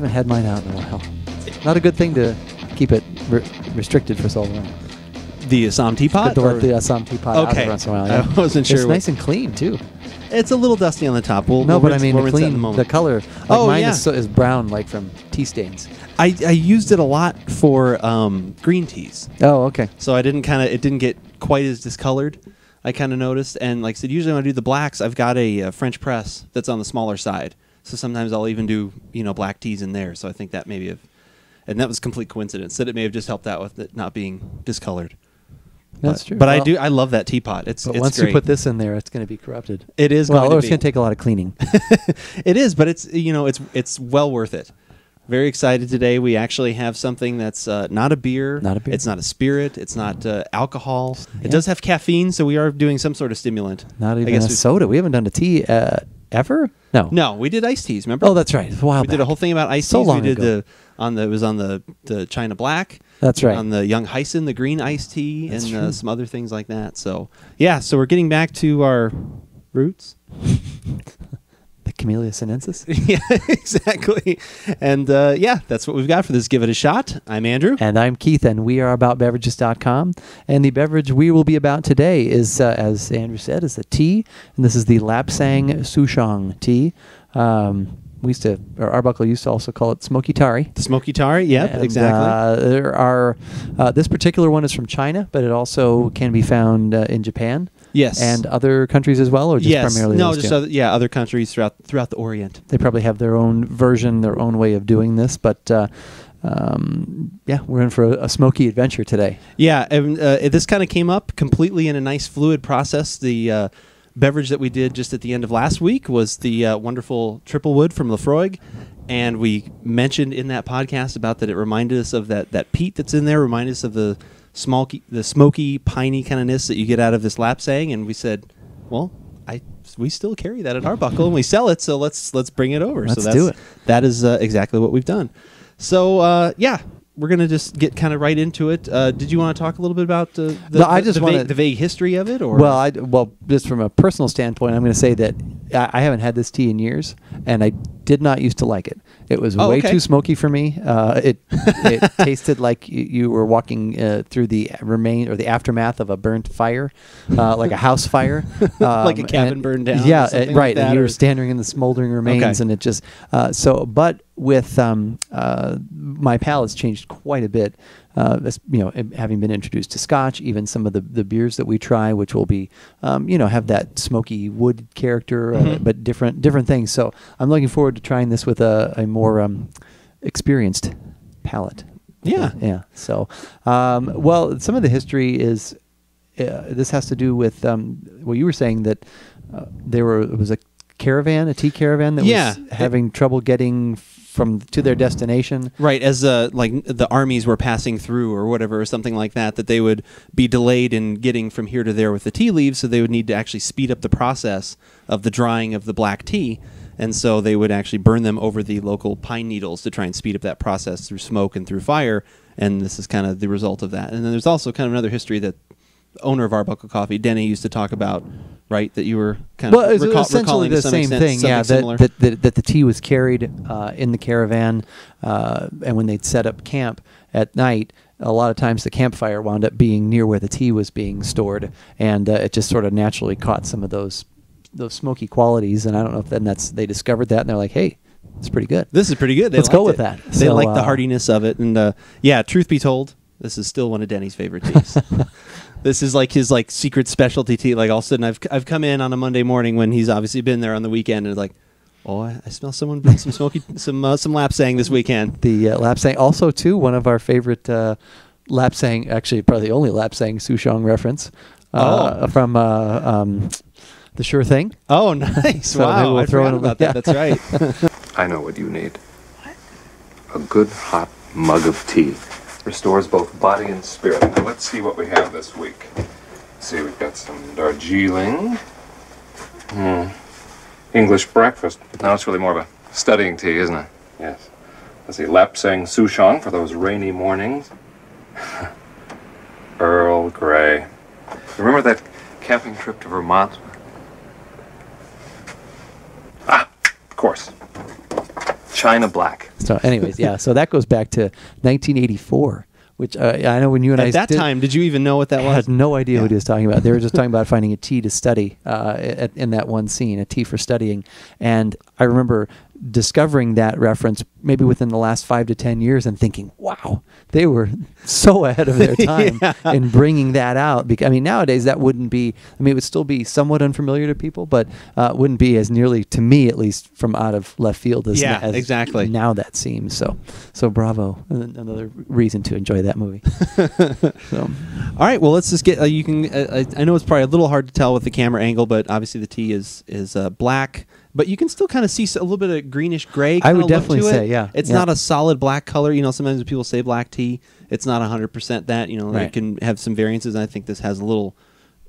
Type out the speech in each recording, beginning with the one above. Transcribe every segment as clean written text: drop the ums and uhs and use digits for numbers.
haven't had mine out in a while. Not a good thing to keep it restricted for so long. The Assam teapot? Good to let the Assam teapot out every once in a while. Yeah. I wasn't sure. It's nice and clean, too. It's a little dusty on the top. We'll but rinse, I mean, we'll rinse that in a clean, moment. the color. Like mine is brown, like from tea stains. I used it a lot for green teas. Oh, okay. So it didn't get quite as discolored. I kind of noticed, and like I said, usually when I do the blacks, I've got a French press that's on the smaller side. So sometimes I'll even do black teas in there. So I think that maybe and that was complete coincidence that it may have just helped out with it not being discolored. That's true. But I love that teapot. It's once great. you put this in there, it's going to be corrupted. It is. Well, going it's going to take a lot of cleaning. It is, but it's well worth it. Very excited today. We actually have something that's not a beer. Not a beer. It's not a spirit. It's not alcohol. Yeah. It does have caffeine, so we are doing some sort of stimulant. Not even a soda. We haven't done a tea ever. No. No, we did iced teas. Remember? Oh, that's right. A while we did a whole thing about iced teas. Long we did ago. it was on the China Black. That's right. On the Young Hyson, the green iced tea, and some other things like that. So yeah, so we're getting back to our roots. The Camellia sinensis? Yeah, exactly. And that's what we've got for this Give It a Shot. I'm Andrew. And I'm Keith, and we are AboutBeverages.com. And the beverage we will be about today is, as Andrew said, is a tea. And this is the Lapsang Souchong Tea. Arbuckle used to also call it Smoky Tari. The Smoky Tari, yep, exactly. There are, this particular one is from China, but it also can be found in Japan. Yes. And other countries as well, or just primarily No, those just two? other countries throughout the Orient. They probably have their own version, their own way of doing this, but we're in for a smoky adventure today. Yeah, and this kind of came up completely in a nice fluid process. The beverage that we did just at the end of last week was the wonderful Triple Wood from Lafroig, and we mentioned in that podcast about that it reminded us of that peat that's in there, reminded us of the smoky, piney kind of ness that you get out of this Lapsang, and we said, well, we still carry that at Arbuckle, and we sell it, so let's bring it over. Let's do it. That is exactly what we've done. So, we're going to just get kind of right into it. Did you want to talk a little bit about the vague history of it? Or? Well, just from a personal standpoint, I'm going to say that I haven't had this tea in years, and I did not used to like it. It was way too smoky for me. It tasted like you were walking through the aftermath of a burnt fire, like a house fire. Like a cabin burned down. Yeah, right. Like and you were standing in the smoldering remains, and it just... But with my palate's changed quite a bit. Having been introduced to Scotch, even some of the beers that we try, which will be, have that smoky wood character, but different things. So I'm looking forward to trying this with a more experienced palate. Yeah. Yeah. So, some of the history is, this has to do with, you were saying that it was a tea caravan that was having trouble getting to their destination. Right, as the armies were passing through or whatever, or something like that they would be delayed in getting from here to there with the tea leaves, so they would need to actually speed up the process of the drying of the black tea, and so they would actually burn them over the local pine needles to try and speed up that process through smoke and through fire, and this is kind of the result of that. And then there's also kind of another history that the owner of Arbuckle Coffee, Denny, used to talk about, right? That you were kind of essentially the same thing. Yeah, that the tea was carried in the caravan, and when they'd set up camp at night, a lot of times the campfire wound up being near where the tea was being stored, and it just sort of naturally caught some of those smoky qualities. And I don't know if they discovered that, and they're like, hey, it's pretty good. This is pretty good. Let's go with that. They like the hardiness of it, and truth be told, this is still one of Denny's favorite teas. This is like his secret specialty tea. Like all of a sudden, I've come in on a Monday morning when he's obviously been there on the weekend, and it's like, oh, I smell someone bring some smoky some Lapsang this weekend. The Lapsang, also too, one of our favorite Lapsang, actually probably the only Lapsang Souchong reference from The Sure Thing. Oh, nice! So wow, I forgot about that. That's right. I know what you need. What? A good hot mug of tea. Restores both body and spirit. Now let's see what we have this week. Let's see, we've got some Darjeeling. English breakfast. Now it's really more of a studying tea, isn't it? Yes. Let's see, Lapsang Souchong for those rainy mornings. Earl Grey. Remember that camping trip to Vermont? Of course. China Black. So, anyways, yeah. So that goes back to 1984, which I know when you and At that time, did you even know what that was? I had no idea what he was talking about. They were just talking about finding a tea to study in that one scene, a tea for studying. And I remember discovering that reference maybe within the last 5 to 10 years and thinking, wow, they were so ahead of their time in bringing that out. I mean, nowadays that wouldn't be, I mean, it would still be somewhat unfamiliar to people, but wouldn't be as nearly, to me at least, from out of left field as, as exactly. now that seems. So bravo. Another reason to enjoy that movie. So. All right, well, let's just get, you can, I know it's probably a little hard to tell with the camera angle, but obviously the tea is black. But you can still kind of see a little bit of greenish gray. I would definitely say, yeah. It's not a solid black color. You know, sometimes when people say black tea, it's not 100% that. You know, right. It can have some variances. And I think this has a little,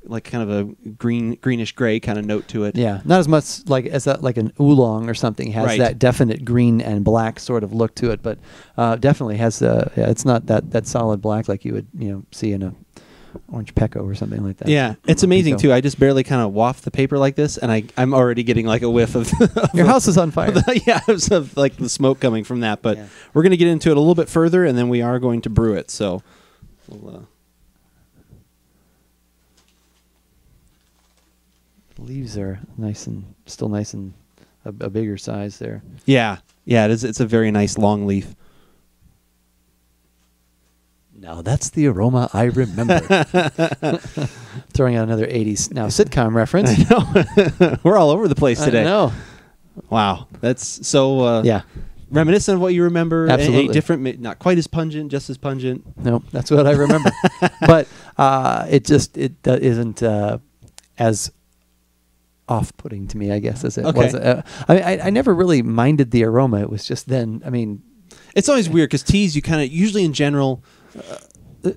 like, kind of a greenish gray kind of note to it. Yeah, not as much like as like an oolong or something has that definite green and black sort of look to it, but definitely has it's not that solid black like you would see in a orange Pecco or something like that. Yeah, it's amazing too. I just barely kind of waft the paper like this, and I'm already getting like a whiff of your house is on fire. Of like the smoke coming from that. But we're going to get into it a little bit further, and then we are going to brew it. So, we'll, the leaves are still nice and a bigger size there. Yeah, it is. It's a very nice long leaf. Now that's the aroma I remember. Throwing out another 80s now sitcom reference. I know. We're all over the place today. I know. Wow. That's so reminiscent of what you remember. Absolutely. A different, not quite as pungent, just as pungent. No, that's what I remember. But it isn't as off-putting to me, I guess, as it was. I never really minded the aroma. It was just then, I mean... It's always weird because teas, you kind of, usually in general...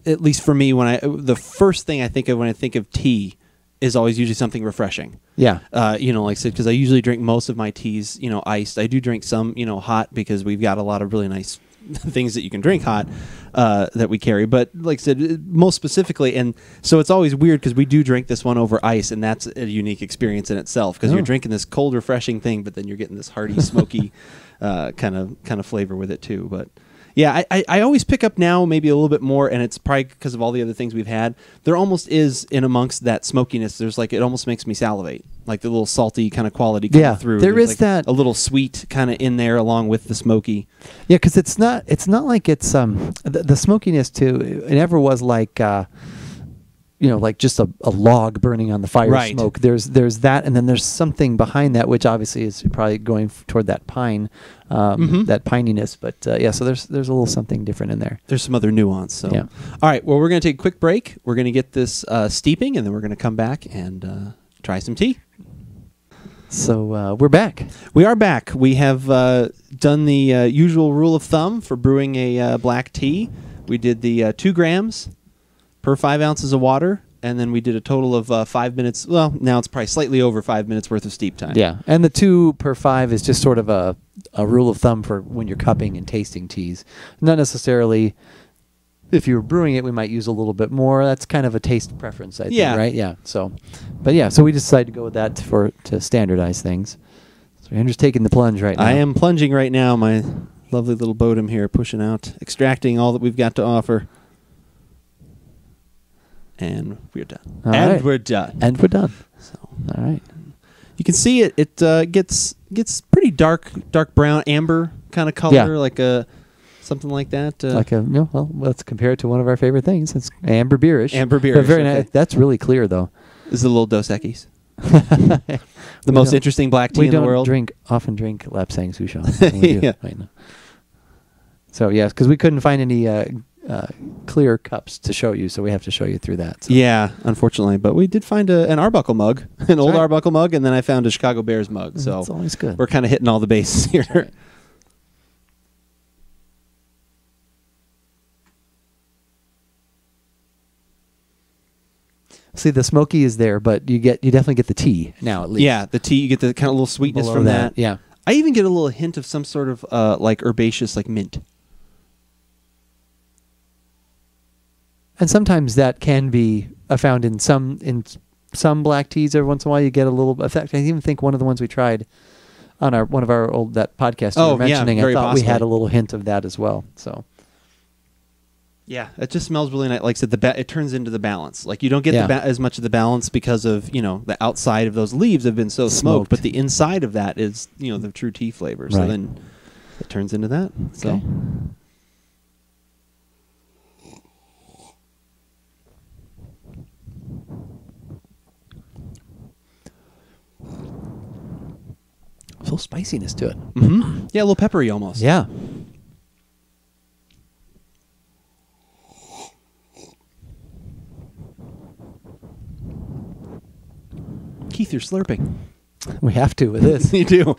at least for me, the first thing I think of when I think of tea is always usually something refreshing. Yeah. Like I said, because I usually drink most of my teas, iced. I do drink some, hot because we've got a lot of really nice things that you can drink hot that we carry. But like I said, most specifically, and so it's always weird because we do drink this one over ice, and that's a unique experience in itself because you're drinking this cold, refreshing thing, but then you're getting this hearty, smoky kind of flavor with it too. But yeah, I always pick up now maybe a little bit more, and it's probably because of all the other things we've had. There almost is in amongst that smokiness. There's like it almost makes me salivate, like the little salty kind of quality coming through. There's like that a little sweet kind of in there along with the smoky. Yeah, because it's not like it's the smokiness too. It never was like like just a log burning on the fire smoke. There's that, and then there's something behind that, which obviously is probably going toward that pine, that pininess. But so there's a little something different in there. There's some other nuance. So, yeah. All right. Well, we're going to take a quick break. We're going to get this steeping, and then we're going to come back and try some tea. So we're back. We are back. We have done the usual rule of thumb for brewing a black tea. We did the 2 grams per 5 ounces of water, and then we did a total of 5 minutes. Well, now it's probably slightly over 5 minutes worth of steep time. Yeah, and the 2 per 5 is just sort of a rule of thumb for when you're cupping and tasting teas. Not necessarily, if you're brewing it, we might use a little bit more. That's kind of a taste preference, I think, right? Yeah. So, so we decided to go with that to standardize things. So Andrew's taking the plunge right now. I am plunging right now. My lovely little Bodum here, pushing out, extracting all that we've got to offer. And we're done. We're done. And we're done. So, all right. You can see it. It gets pretty dark brown, amber kind of color, like a something like that. Like let's compare it to one of our favorite things. It's amber beerish. Amber beerish. Very nice. That's really clear, though. This is a little Dos Equis. The most interesting black tea in the world. We don't often drink Lapsang Souchong. We do right now. So yes, because we couldn't find any clear cups to show you, so we have to show you through that. So. Yeah, unfortunately, but we did find an Arbuckle mug, an old Arbuckle mug, and then I found a Chicago Bears mug. So it's always good. We're kind of hitting all the bases here. Right. See, the smoky is there, but you definitely get the tea now at least. Yeah, the tea, you get the kind of little sweetness below from that. Yeah, I even get a little hint of some sort of like herbaceous, like mint. And sometimes that can be found in some black teas. Every once in a while, you get a little effect. I even think one of the ones we tried on one of our old that podcast you Oh, were mentioning. yeah, very I thought we had possibly. a little hint of that as well. So Yeah, it just smells really nice. Like I said, it turns into the balance. Like you don't get Yeah. as much of the balance because of the outside of those leaves have been so smoked, but the inside of that is the true tea flavor. So Right. then it turns into that. So. Okay. A little spiciness to it. Mm-hmm. Yeah, a little peppery almost. Yeah. Keith, you're slurping. We have to with this. You do.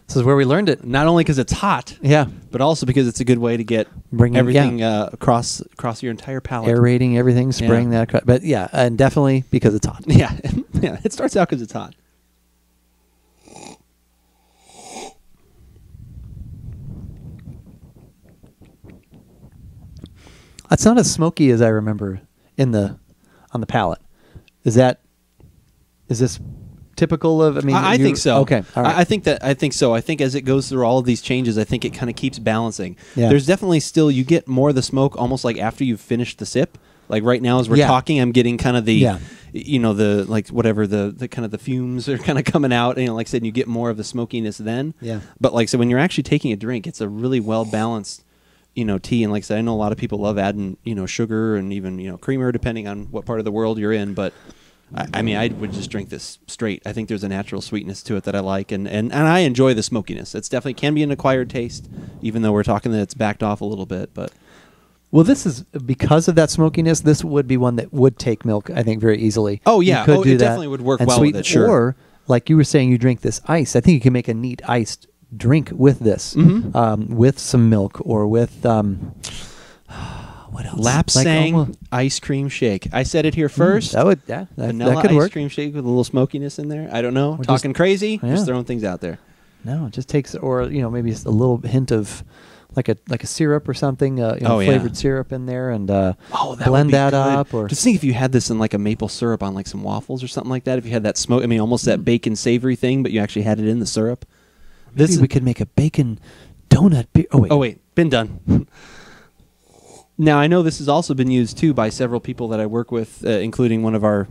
This is where we learned it. Not only because it's hot, Yeah. but also because it's a good way to get Bringing- everything across your entire palate. Aerating everything, spraying Yeah. that. But yeah, and definitely because it's hot. Yeah, yeah. It starts out because it's hot. It's not as smoky as I remember on the palate. Is this typical of? I mean, I think so. Okay, all right. I think so. I think as it goes through all of these changes, I think it kind of keeps balancing. Yeah. There's definitely still you get more of the smoke almost like after you've finished the sip. Like right now as we're Yeah. talking, I'm getting kind of the Yeah. the like whatever the kind of the fumes are kind of coming out. Like I said, you get more of the smokiness then. Yeah. But like so when you're actually taking a drink, it's a really well balanced tea. And like I said, I know a lot of people love adding sugar and even creamer depending on what part of the world you're in, but I mean, I would just drink this straight. I think there's a natural sweetness to it that I like, and I enjoy the smokiness. It's definitely can be an acquired taste, even though we're talking that it's backed off a little bit. But Well, this is because of that smokiness. This would be one that would take milk, I think, very easily. Oh, yeah. You could Oh, do it that definitely would work and well with sweeten it, sure. Or like you were saying, you drink this ice. I think you can make a neat iced drink with this, with some milk or with what else? Lapsang almost- ice cream shake. I said it here first. That would Vanilla that could ice work. cream shake with a little smokiness in there. I don't know. Or just- Talking crazy. Yeah. Just throwing things out there. No, it just takes maybe just a little hint of like a syrup or something, Oh, yeah. flavored syrup in there, and That blend would be that good. up. Or just think if you had this in like a maple syrup on like some waffles or something like that. If you had that smoke, I mean, almost that bacon savory thing, but you actually had it in the syrup. maybe we could make a bacon donut beer. Oh wait, been done. Now I know this has also been used too by several people that I work with, including one of our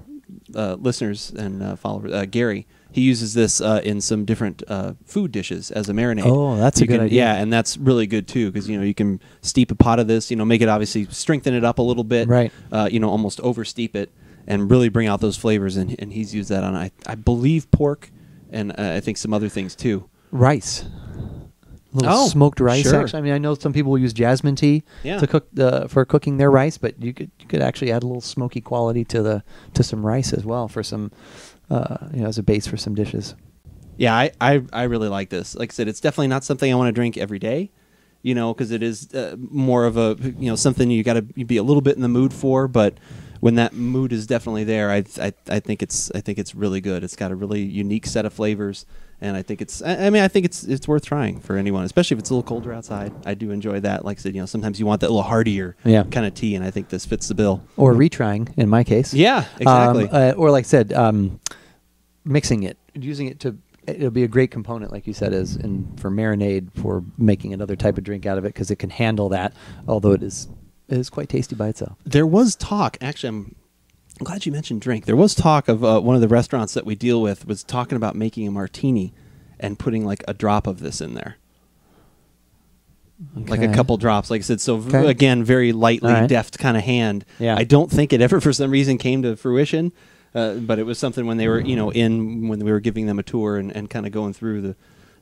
listeners and followers, Gary. He uses this in some different food dishes as a marinade. Oh, that's a good idea. Yeah, and that's really good too because you can steep a pot of this. Make it obviously strengthen it up a little bit. Right. Almost over steep it and really bring out those flavors. And he's used that on I believe pork and I think some other things too. Rice. A little smoked rice. Sure. Actually, I mean, I know some people use jasmine tea to cook for cooking their rice, but you could actually add a little smoky quality to some rice as well for some, as a base for some dishes. Yeah, I really like this. Like I said, it's definitely not something I want to drink every day, because it is more of a something you got to be a little bit in the mood for. But when that mood is definitely there, I think it's really good. It's got a really unique set of flavors. And I think it's worth trying for anyone, especially if it's a little colder outside. I do enjoy that. Like I said, sometimes you want that little heartier kind of tea, and I think this fits the bill. Or retrying, in my case. Yeah, exactly. Or like I said, mixing it, using it it'll be a great component, like you said, for marinade, for making another type of drink out of it, because it can handle that, although it is quite tasty by itself. There was talk, actually, I'm glad you mentioned drink. There was talk of one of the restaurants that we deal with was talking about making a martini and putting like a drop of this in there. Like a couple drops, like I said. So again, very lightly, deft kind of hand. Yeah. I don't think it ever, for some reason, came to fruition. But it was something when they were, when we were giving them a tour and kind of going through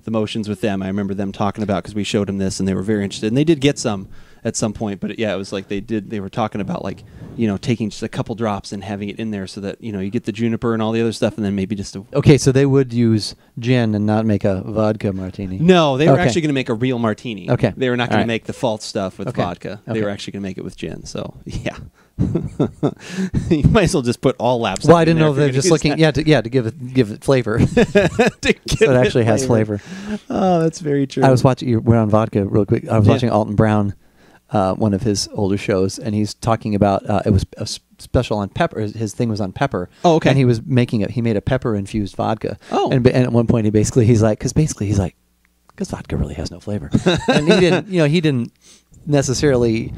the motions with them. I remember them talking about, because we showed them this and they were very interested. And they did get some at some point, but it was like they were talking about like, taking just a couple drops and having it in there so that, you get the juniper and all the other stuff, and then maybe just a... Okay, so they would use gin and not make a vodka martini. No, they were actually going to make a real martini. Okay. They were not going All to right. make the false stuff with vodka. Okay. They were actually going to make it with gin. So, yeah. You might as well just put all Lapsang. Well, I didn't know if they're just looking, to give it flavor. So it actually has flavor. Oh, that's very true. I was watching, we're on vodka real quick. I was watching Alton Brown, one of his older shows, and he's talking about, it was special on pepper. His thing was on pepper. Oh, okay. And he was making he made a pepper infused vodka. Oh. And at one point he's like, because vodka really has no flavor. And he didn't necessarily,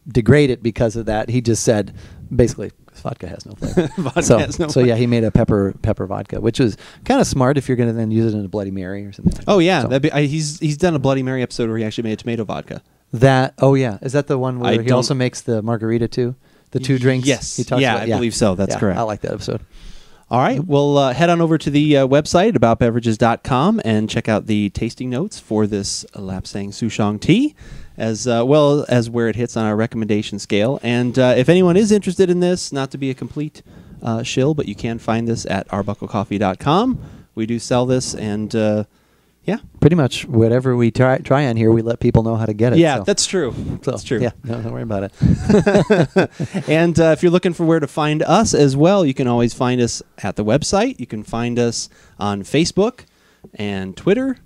degrade it because of that. He just said, basically, vodka has no flavor. So yeah, he made a pepper vodka, which was kind of smart if you're going to then use it in a Bloody Mary or something like that. Oh, yeah. So, He's done a Bloody Mary episode where he actually made a tomato vodka. is that the one where he also makes the margarita too? The two drinks? Yes. He talks about? I believe so. That's correct. I like that episode. All right. Well, head on over to the website, AboutBeverages.com, and check out the tasting notes for this Lapsang Souchong Tea, as well as where it hits on our recommendation scale. And if anyone is interested in this, not to be a complete shill, but you can find this at arbucklecoffee.com. We do sell this, and yeah. Pretty much whatever we try on here, we let people know how to get it. Yeah, so. that's true. That's true. Yeah, no, don't worry about it. And if you're looking for where to find us as well, you can always find us at the website. You can find us on Facebook and Twitter.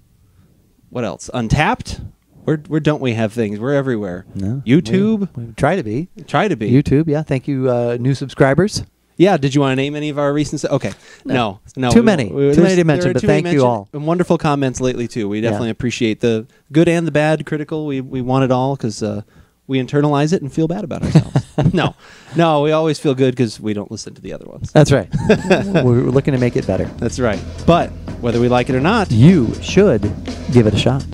What else? Untapped. Where don't we have things? We're everywhere. No, YouTube. We try to be. YouTube, yeah. Thank you, new subscribers. Yeah, did you want to name any of our recent... Okay. No. Too many to mention, but thank you all. And wonderful comments lately, too. We definitely appreciate the good and the bad, critical. We want it all because we internalize it and feel bad about ourselves. No, we always feel good because we don't listen to the other ones. That's right. We're looking to make it better. That's right. But whether we like it or not... You should give it a shot.